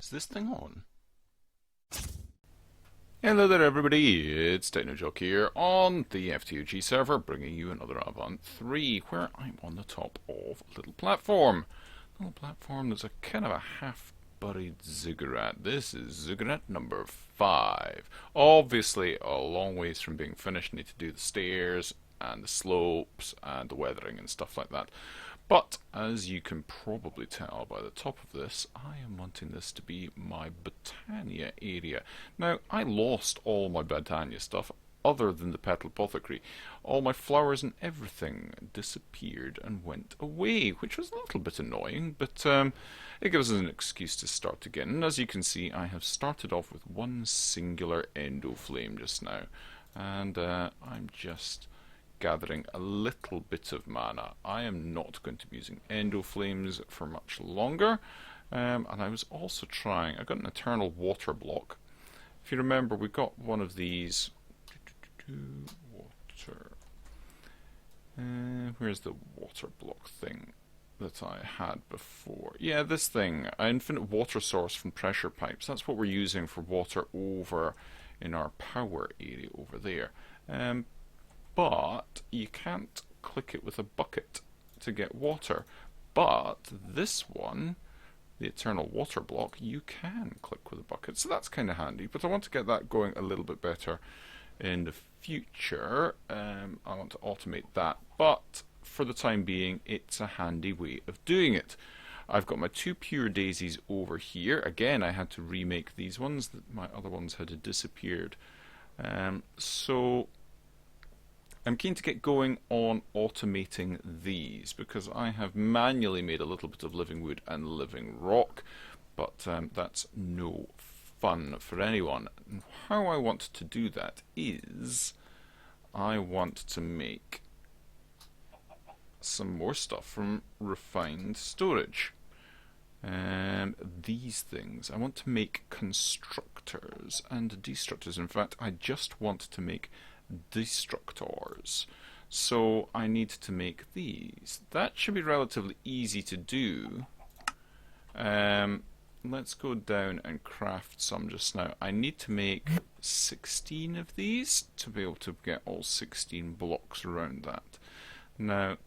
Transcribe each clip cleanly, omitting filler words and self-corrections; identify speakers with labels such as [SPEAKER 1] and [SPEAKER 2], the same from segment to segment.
[SPEAKER 1] Is this thing on? Hello there everybody, it's TechnoJock here on the FTOG server, bringing you another Avant 3, where I'm on the top of a little platform. A little platform that's a kind of a half-buried ziggurat. This is ziggurat number 5. Obviously a long ways from being finished. Need to do the stairs and the slopes and the weathering and stuff like that. But, as you can probably tell by the top of this, I am wanting this to be my Botania area. Now, I lost all my Botania stuff, other than the Petal Apothecary. All my flowers and everything disappeared and went away, which was a little bit annoying, but it gives us an excuse to start again. And as you can see, I have started off with one singular endo flame just now. And I'm just gathering a little bit of mana. I am not going to be using endo flames for much longer, and I was also trying, I got an eternal water block. If you remember, we got one of these water, where's the water block thing that I had before? Yeah, this thing, an infinite water source from pressure pipes. That's what we're using for water over in our power area over there. But you can't click it with a bucket to get water. But this one, the eternal water block, you can click with a bucket. So that's kind of handy. But I want to get that going a little bit better in the future. I want to automate that. But for the time being, it's a handy way of doing it. I've got my two pure daisies over here. Again, I had to remake these ones. My other ones had disappeared. So I'm keen to get going on automating these, because I have manually made a little bit of living wood and living rock, but that's no fun for anyone. And how I want to do that is I want to make some more stuff from refined storage. These things, I want to make constructors and destructors. In fact, I just want to make destructors. So I need to make these. That should be relatively easy to do. Let's go down and craft some just now. I need to make 16 of these to be able to get all 16 blocks around that. Now,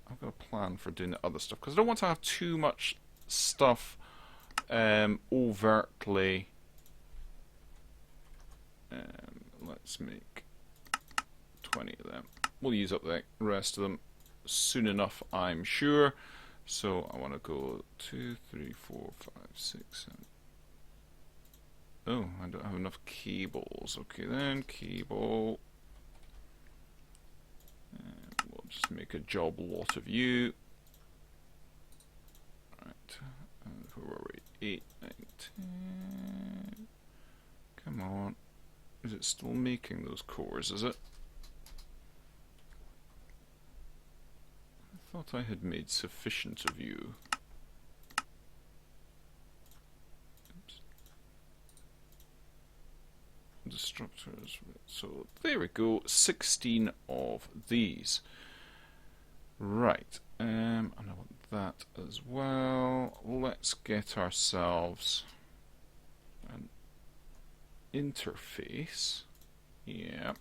[SPEAKER 1] I've got a plan for doing the other stuff, because I don't want to have too much stuff overtly. Let's make 20 of them. We'll use up the rest of them soon enough, I'm sure. So I want to go 2, 3, 4, 5, 6, 7. Oh, I don't have enough cables. Okay then, cable. We'll just make a job lot of you. Right. Where were we? 8, 9, 10. Come on. Is it still making those cores, is it? I thought I had made sufficient of you. Oops. Destructors. So there we go, 16 of these. Right, and I want that as well. Let's get ourselves an interface. Yeah.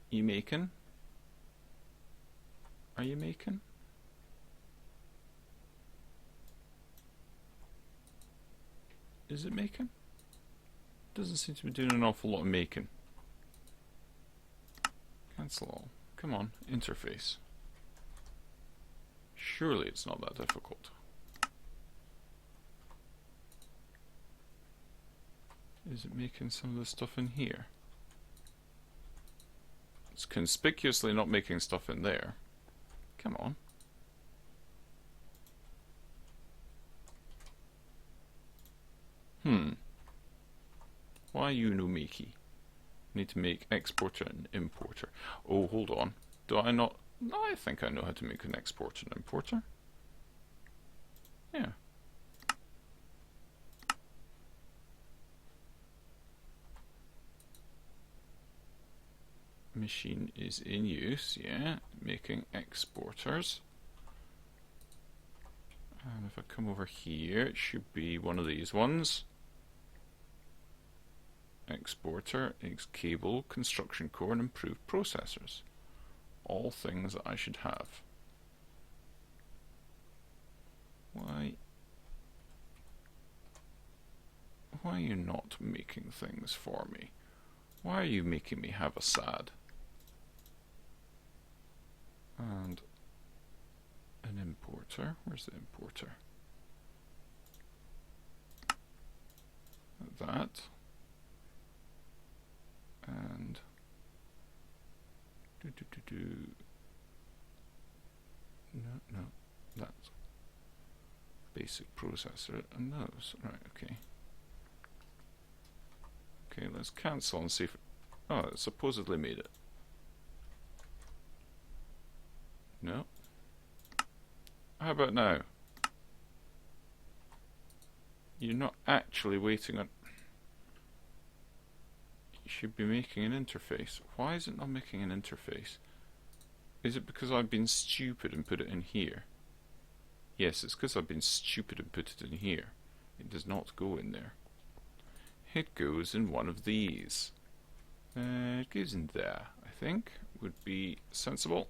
[SPEAKER 1] You making? Are you making? Is it making? Doesn't seem to be doing an awful lot of making. Cancel all. Come on, interface. Surely it's not that difficult. Is it making some of the stuff in here? It's conspicuously not making stuff in there. Come on. Why you no makey? Need to make exporter and importer. Oh, hold on. Do I not? No, I think I know how to make an exporter and importer. Yeah. Machine is in use, yeah. Making exporters. And if I come over here, it should be one of these ones. Exporter, cable, construction core, and improved processors. All things that I should have. Why are you not making things for me? Why are you making me have a SAD? And an importer. Where's the importer? That. And no, that's basic processor and those. Right, okay. Okay, let's cancel and see if it supposedly made it. No. How about now? You're not actually waiting on... You should be making an interface. Why is it not making an interface? Is it because I've been stupid and put it in here? Yes, it's because I've been stupid and put it in here. It does not go in there. It goes in one of these. It goes in there, I think. Would be sensible.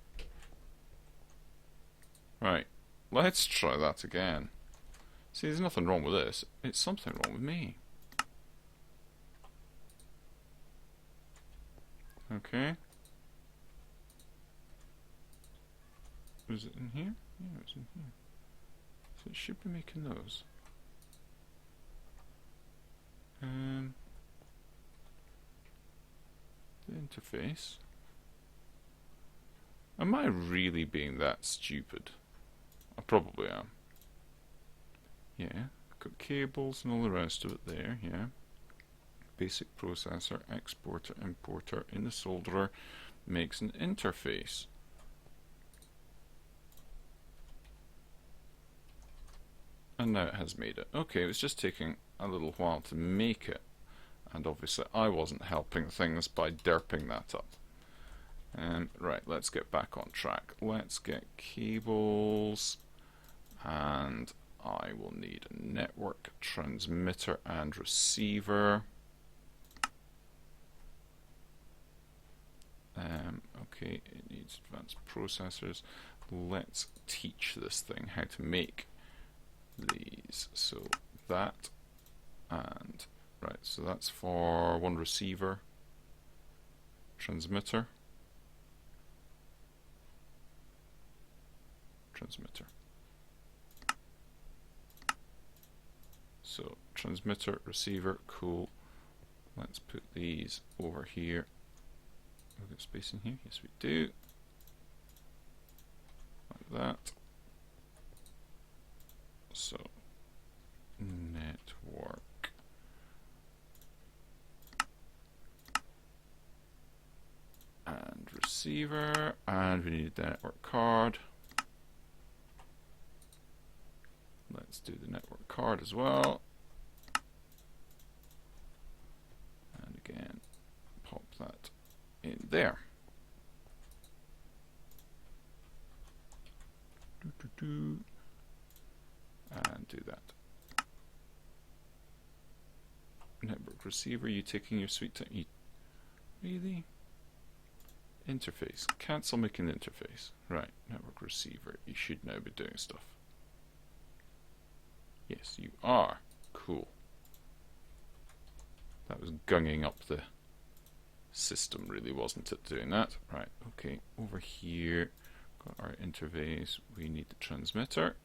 [SPEAKER 1] Right, let's try that again. See, there's nothing wrong with this. It's something wrong with me. Okay. Was it in here? Yeah, it's in here. So it should be making those. The interface. Am I really being that stupid? I probably am. Yeah, got cables and all the rest of it there, yeah. Basic processor, exporter, importer in the solderer makes an interface. And now it has made it. Okay, it was just taking a little while to make it. And obviously I wasn't helping things by derping that up. Right, let's get back on track. Let's get cables, and I will need a network, transmitter, and receiver. Okay, it needs advanced processors. Let's teach this thing how to make these. So that, and right, so that's for one receiver, transmitter. So transmitter, receiver, cool. Let's put these over here. We've got space in here, yes we do. Like that. So network. And receiver, and we need the network card. Let's do the network card as well. And again, pop that in there. And do that. Network receiver, you taking your sweet time? Really? Interface. Cancel making interface. Right, network receiver. You should now be doing stuff. Yes, you are. Cool. That was gunging up the system, really, wasn't it, doing that? Right, okay, over here, got our interface. We need the transmitter,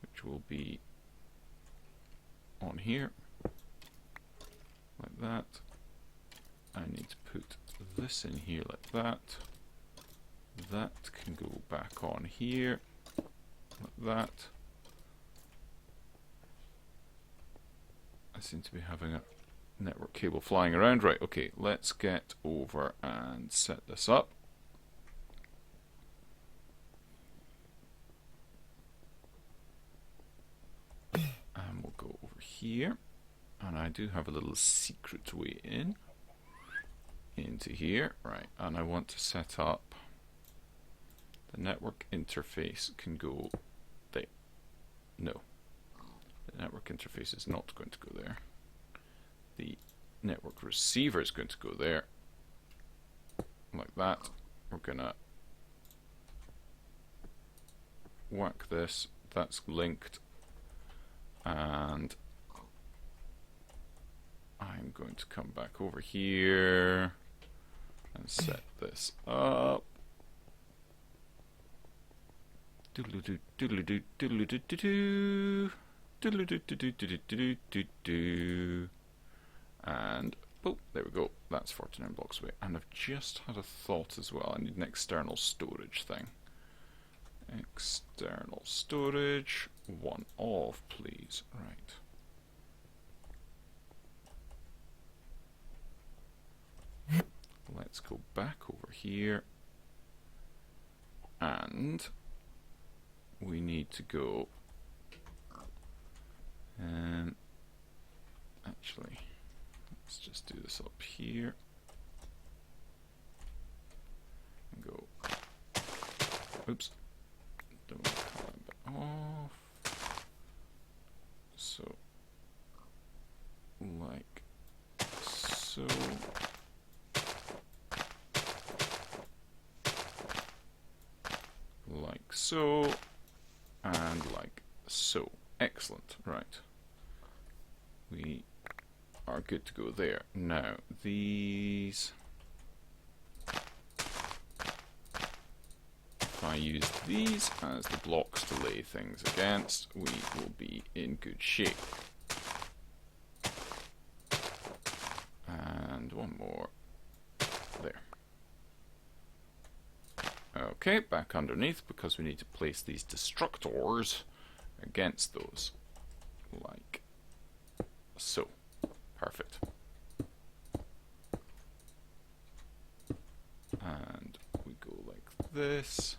[SPEAKER 1] which will be on here, like that. I need to put this in here like that. That can go back on here, like that. I seem to be having a network cable flying around. Right, okay, let's get over and set this up. And we'll go over here. And I do have a little secret way in. Into here. Right, and I want to set up the network interface can go No. The network interface is not going to go there. The network receiver is going to go there. Like that. We're going to whack this. That's linked. And I'm going to come back over here and set this up. Doodle-doo, doodle-doo, doodle-doo, doodle-doo, doodle-doo, doodle-doo, doodle-doo, doodle-doo. And oh, there we go. That's 49 blocks away. And I've just had a thought as well. I need an external storage thing. External storage. 1 of, please. Right. Let's go back over here. And we need to go. Actually, let's just do this up here. And go. Oops. Don't cut that bit off. So, like so. Like so. And like so. Excellent. Right. We are good to go there. Now, these... If I use these as the blocks to lay things against, we will be in good shape. And one more. There. Okay, back underneath, because we need to place these destructors against those. Like so. Perfect. And we go like this.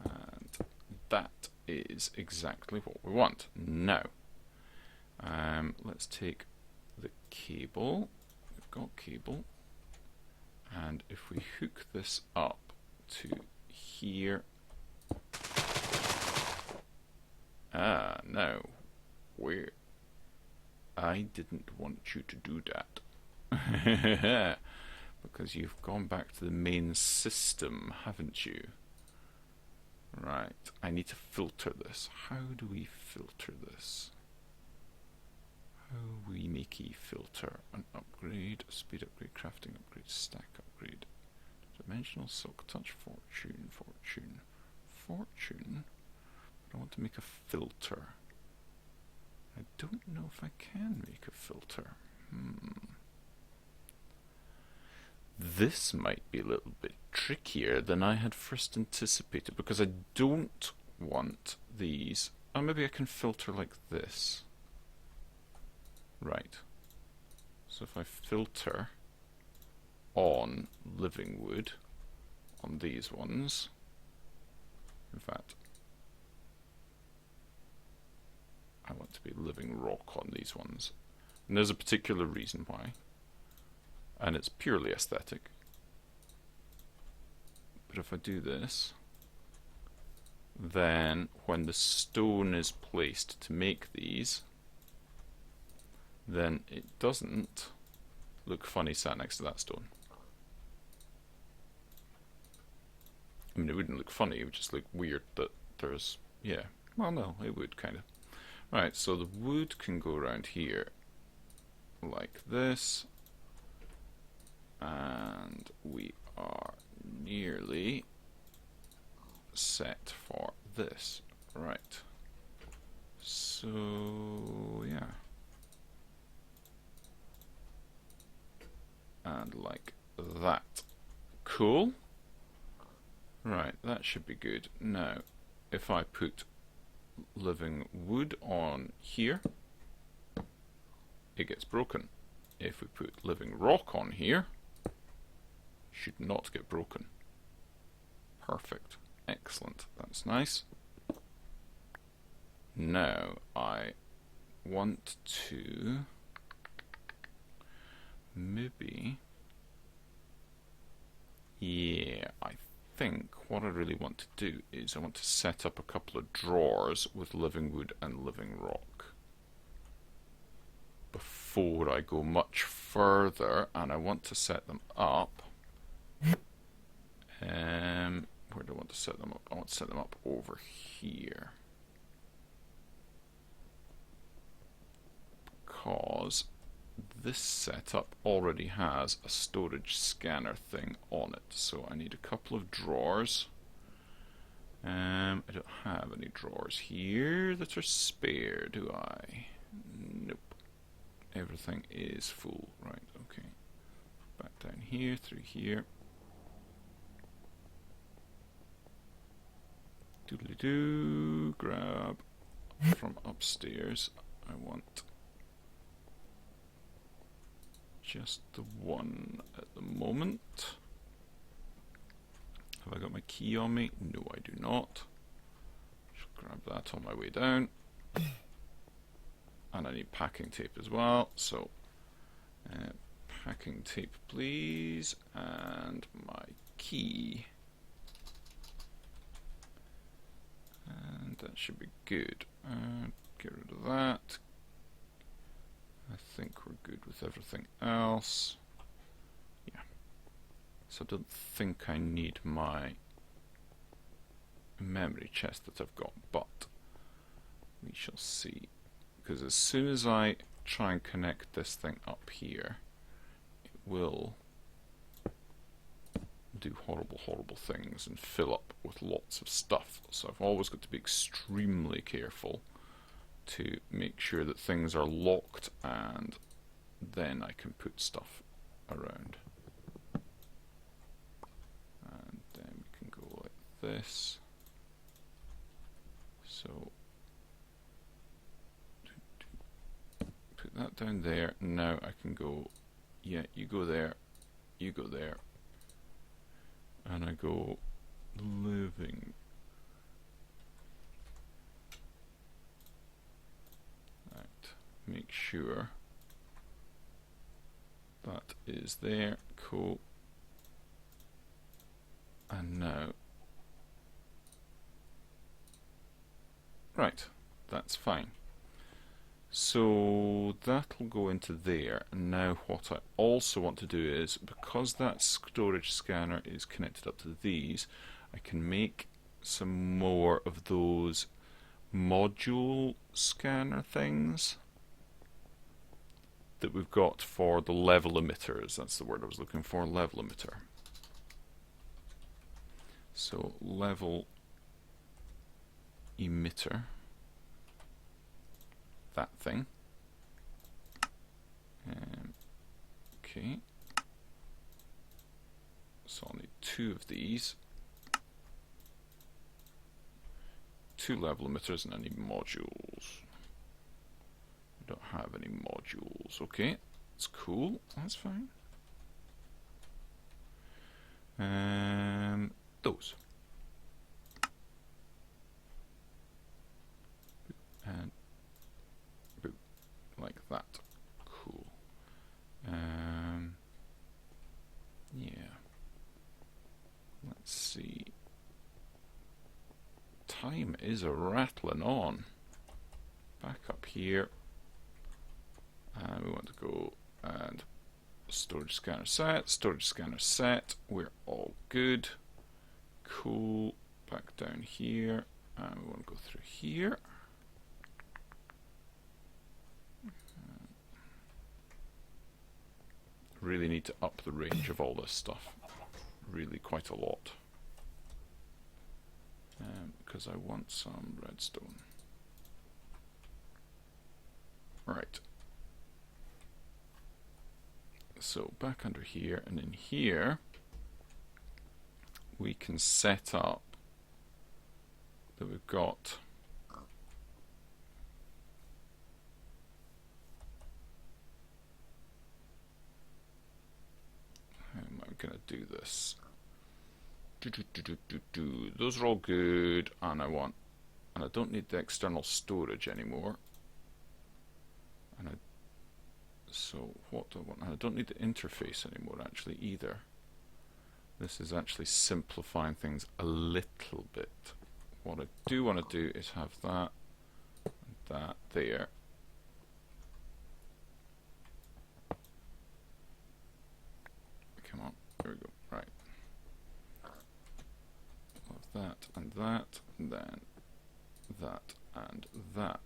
[SPEAKER 1] And that is exactly what we want. Now, let's take the cable. We've got cable. And if we hook this up to here. No. Where? I didn't want you to do that. Because you've gone back to the main system, haven't you? Right. I need to filter this. How do we filter this? How we make a filter? An upgrade, a speed upgrade, crafting upgrade, stack upgrade, dimensional silk touch, fortune, fortune, fortune. But I want to make a filter. I don't know if I can make a filter. This might be a little bit trickier than I had first anticipated, because I don't want these. Oh, maybe I can filter like this. Right. So if I filter on living wood on these ones, in fact, I want to be living rock on these ones. And there's a particular reason why. And it's purely aesthetic. But if I do this, then when the stone is placed to make these, then it doesn't look funny sat next to that stone. I mean, it wouldn't look funny, it would just look weird that there's, yeah, well no, it would kind of. Right, so the wood can go around here like this, and we are nearly set for this. Right, so yeah, and like that. Cool. Right, that should be good. Now, if I put living wood on here, it gets broken. If we put living rock on here, it should not get broken. Perfect. Excellent. That's nice. Now I want to maybe, yeah, I think what I really want to do is I want to set up a couple of drawers with living wood and living rock before I go much further, and I want to set them up. Where do I want to set them up? I want to set them up over here. Because this setup already has a storage scanner thing on it. So I need a couple of drawers. I don't have any drawers here that are spare, do I? Nope. Everything is full. Right, okay. Back down here, through here. Doodly-doo, grab from upstairs. I want just the one at the moment. Have I got my key on me? No, I do not. Just grab that on my way down. And I need packing tape as well, so packing tape please, and my key. And that should be good. Get rid of that. I think we're good with everything else. Yeah. So I don't think I need my memory chest that I've got, but we shall see. Because as soon as I try and connect this thing up here, it will do horrible, horrible things and fill up with lots of stuff. So I've always got to be extremely careful to make sure that things are locked, and then I can put stuff around. And then we can go like this. So put that down there. Now I can go, yeah, you go there, you go there. And I go living. Right, make sure that is there. Cool. And now, right, that's fine. So that'll go into there. And now what I also want to do is, because that storage scanner is connected up to these, I can make some more of those module scanner things that we've got for the level emitters. That's the word I was looking for, level emitter. So level emitter. That thing. Okay. So I'll need 2 of these. 2 level emitters, and I need modules. I don't have any modules. Okay, that's cool. That's fine. Those. And like that. Cool. Yeah. Let's see. Time is a rattling on. Back up here. And we want to go and storage scanner set. We're all good. Cool. Back down here. And we want to go through here. Really need to up the range of all this stuff. Really quite a lot. Because I want some redstone. Right. So back under here, and in here we can set up that we've got how am I going to do this? Those are all good, and I don't need the external storage anymore. And so what do I want? And I don't need the interface anymore actually either. This is actually simplifying things a little bit. What I do want to do is have that and that there. Come on, there we go. Right. Have that and that, and then that and that.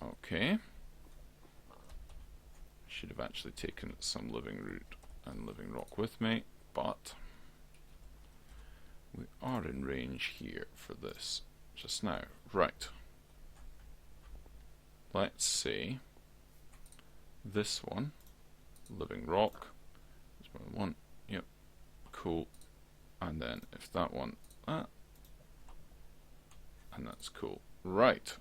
[SPEAKER 1] Okay. Should have actually taken some living root and living rock with me, but we are in range here for this just now. Right. Let's see. This one, living rock. There's more than one. Yep. Cool. And then if that one, that. And that's cool. Right.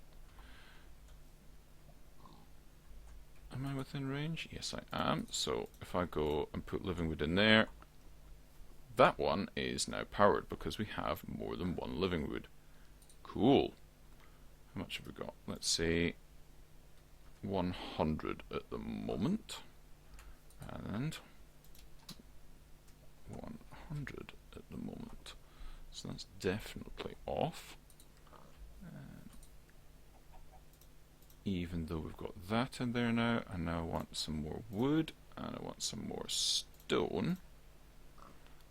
[SPEAKER 1] Am I within range? Yes, I am. So if I go and put living wood in there, that one is now powered because we have more than one living wood. Cool. How much have we got? Let's say 100 at the moment. And 100 at the moment. So that's definitely off. Even though we've got that in there now, and now I want some more wood, and I want some more stone.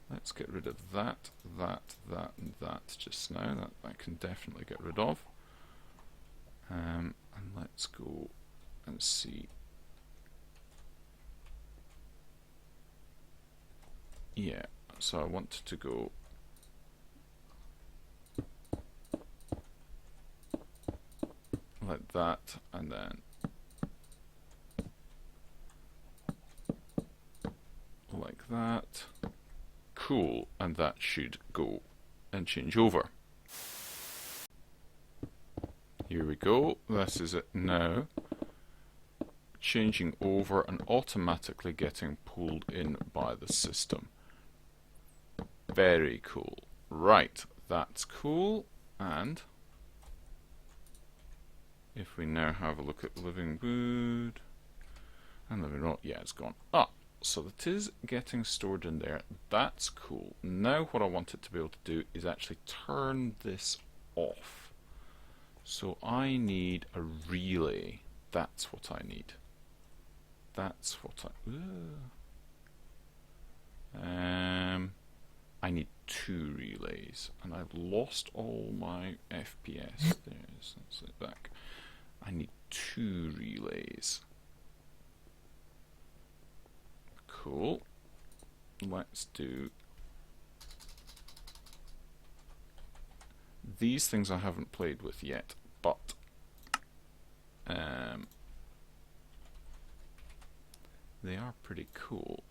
[SPEAKER 1] Let's get rid of that, that, and that just now. That I can definitely get rid of. And let's go and see. Yeah, so I want to go like that, and then like that. Cool, and that should go and change over. Here we go. This is it now. Changing over and automatically getting pulled in by the system. Very cool. Right, that's cool. And if we now have a look at living wood and living rock, yeah, it's gone up. So it is getting stored in there. That's cool. Now what I want it to be able to do is actually turn this off. So I need a relay. That's what I need. That's what I need 2 relays, and I've lost all my FPS. There's it back. I need 2 relays. Cool. Let's do these things I haven't played with yet, but they are pretty cool.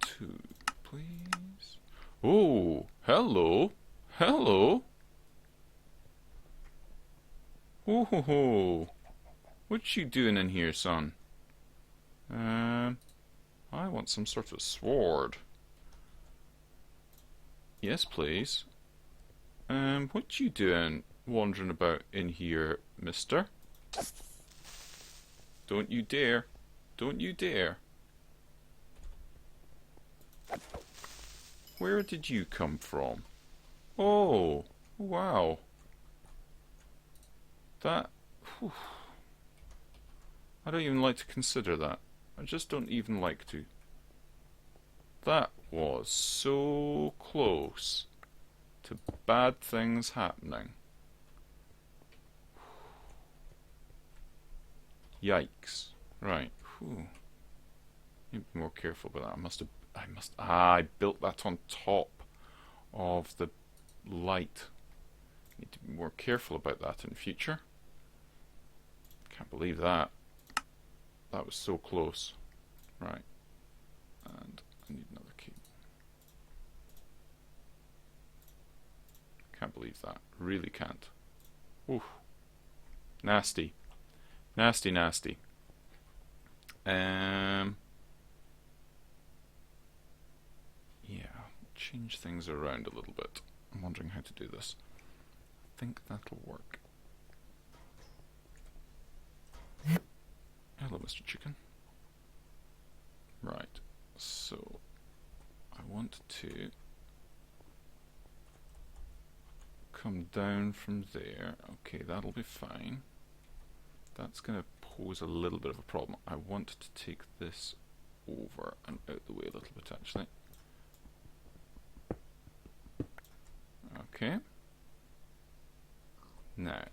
[SPEAKER 1] 2, please. Oh, hello, hello. Oh ho ho. What you doing in here, son? I want some sort of sword. Yes, please. What you doing wandering about in here, mister? Don't you dare. Don't you dare. Where did you come from? Oh, wow. That... whew. I don't even like to consider that. I just don't even like to. That was so close to bad things happening. Yikes. Right. Whew. Need to be more careful about that. I built that on top of the light. Need to be more careful about that in future. Can't believe that. That was so close. Right. And I need another key. Can't believe that. Really can't. Oof. Nasty. Nasty, nasty. Yeah, change things around a little bit. I'm wondering how to do this. I think that'll work. Hello, Mr. Chicken. Right, so I want to come down from there. Okay, that'll be fine. That's going to pose a little bit of a problem. I want to take this over and out the way a little bit, actually. Okay. Now,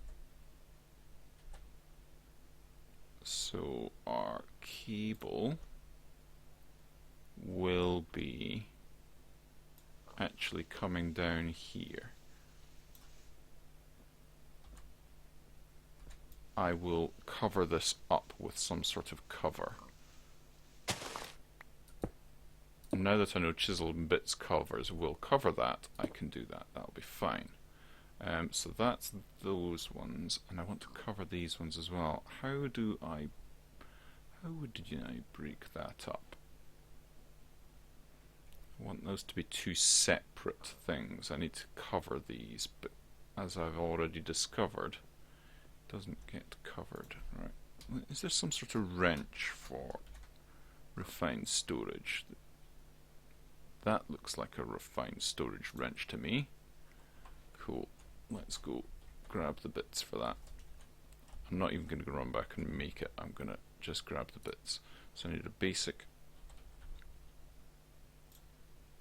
[SPEAKER 1] so our cable will be actually coming down here. I will cover this up with some sort of cover. Now that I know Chisels&bits covers will cover that, I can do that. That'll be fine. So that's those ones, and I want to cover these ones as well. How would I break that up? I want those to be two separate things. I need to cover these, but as I've already discovered, it doesn't get covered. Right? Is there some sort of wrench for refined storage? That looks like a refined storage wrench to me. Cool. Let's go grab the bits for that. I'm not even going to run back and make it. I'm going to just grab the bits. So I need a basic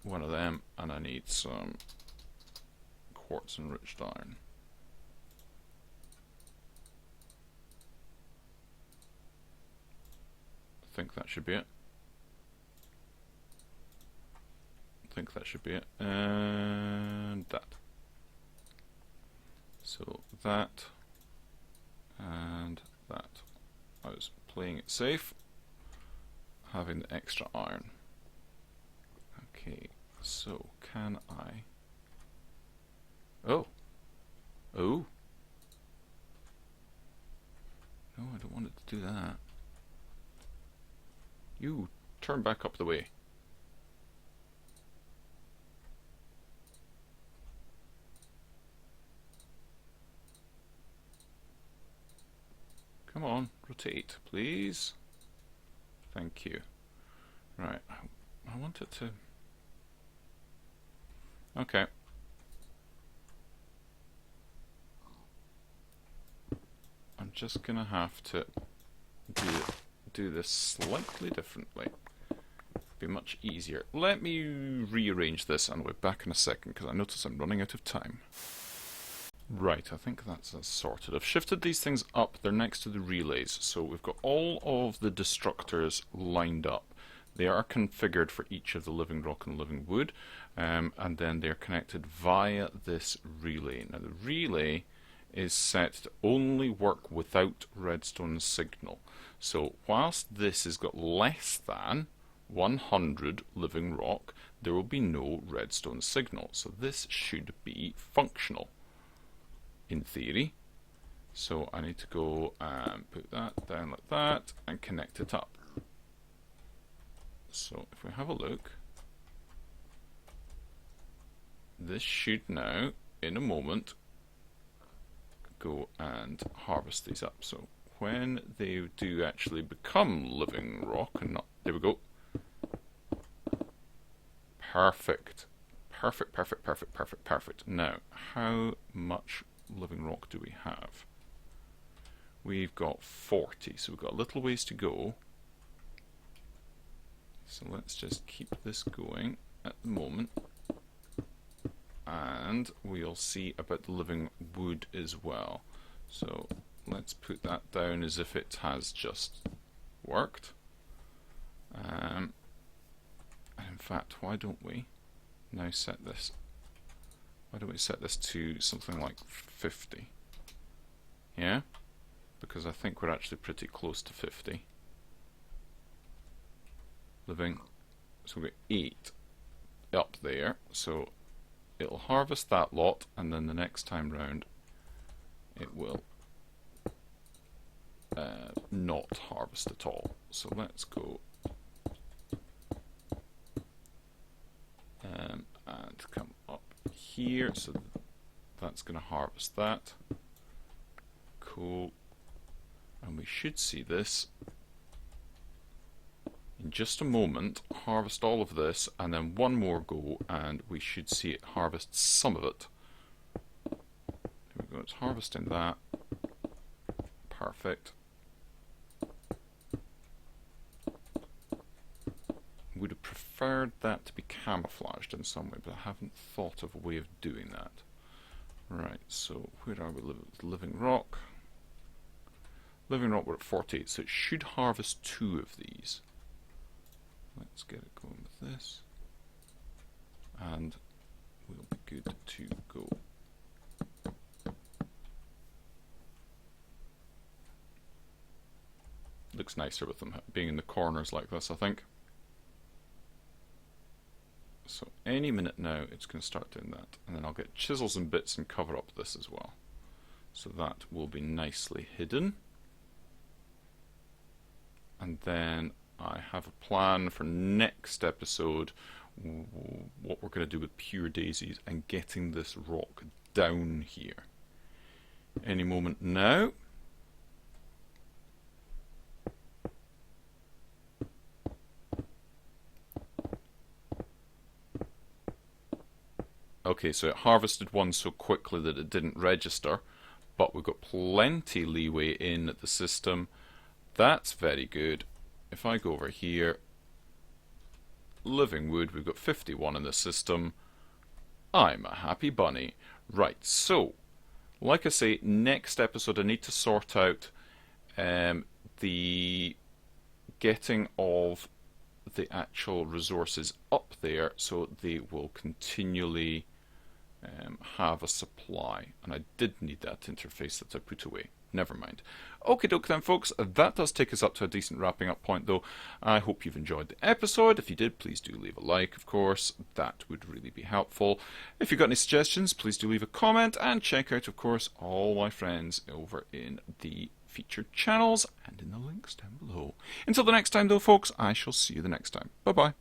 [SPEAKER 1] one of them, and I need some quartz enriched iron. I think that should be it. I think that should be it. And that. So that and that. I was playing it safe, having the extra iron. Okay, so can I? Oh, oh. No, I don't want it to do that. You turn back up the way. Come on, rotate, please. Thank you. Right, I want it to... Okay. I'm just gonna have to do this slightly differently. Be much easier. Let me rearrange this and we'll be back in a second because I notice I'm running out of time. Right, I think that's sorted. I've shifted these things up. They're next to the relays. So we've got all of the destructors lined up. They are configured for each of the living rock and living wood, and then they're connected via this relay. Now the relay is set to only work without redstone signal. So whilst this has got less than 100 living rock, there will be no redstone signal. So this should be functional, in theory. So I need to go and put that down like that and connect it up. So if we have a look, this should now, in a moment, go and harvest these up. So when they do actually become living rock and not, there we go. Perfect. Perfect, perfect, perfect, perfect, perfect. Now, how much living rock do we have? We've got 40, so we've got a little ways to go. So let's just keep this going at the moment, and we'll see about the living wood as well. So let's put that down as if it has just worked. And in fact, why don't we now set this? Why don't we set this to something like 50? Yeah, because I think we're actually pretty close to 50. Living, so we've got 8 up there, so it'll harvest that lot, and then the next time round it will not harvest at all. So let's go and come up here, so that's going to harvest that. Cool. And we should see this in just a moment, harvest all of this, and then one more go, and we should see it harvest some of it. it's harvesting that. Perfect. Would have preferred that to be camouflaged in some way, but I haven't thought of a way of doing that. Right, so where are we? Living rock. Living rock, we're at 48, so it should harvest 2 of these. Let's get it going with this. And we'll be good to go. Looks nicer with them being in the corners like this, I think. So any minute now it's going to start doing that. And then I'll get chisels and bits and cover up this as well. So that will be nicely hidden. And then I have a plan for next episode, what we're going to do with pure daisies and getting this rock down here. Any moment now. Okay, so it harvested one so quickly that it didn't register, but we've got plenty leeway in the system. That's very good. If I go over here, living wood, we've got 51 in the system. I'm a happy bunny. Right, so, like I say, next episode I need to sort out the getting of the actual resources up there so they will continually have a supply. And I did need that interface that I put away. Never mind. Okie doke then, folks. That does take us up to a decent wrapping up point, though. I hope you've enjoyed the episode. If you did, please do leave a like, of course. That would really be helpful. If you've got any suggestions, please do leave a comment. And check out, of course, all my friends over in the featured channels and in the links down below. Until the next time, though, folks, I shall see you the next time. Bye-bye.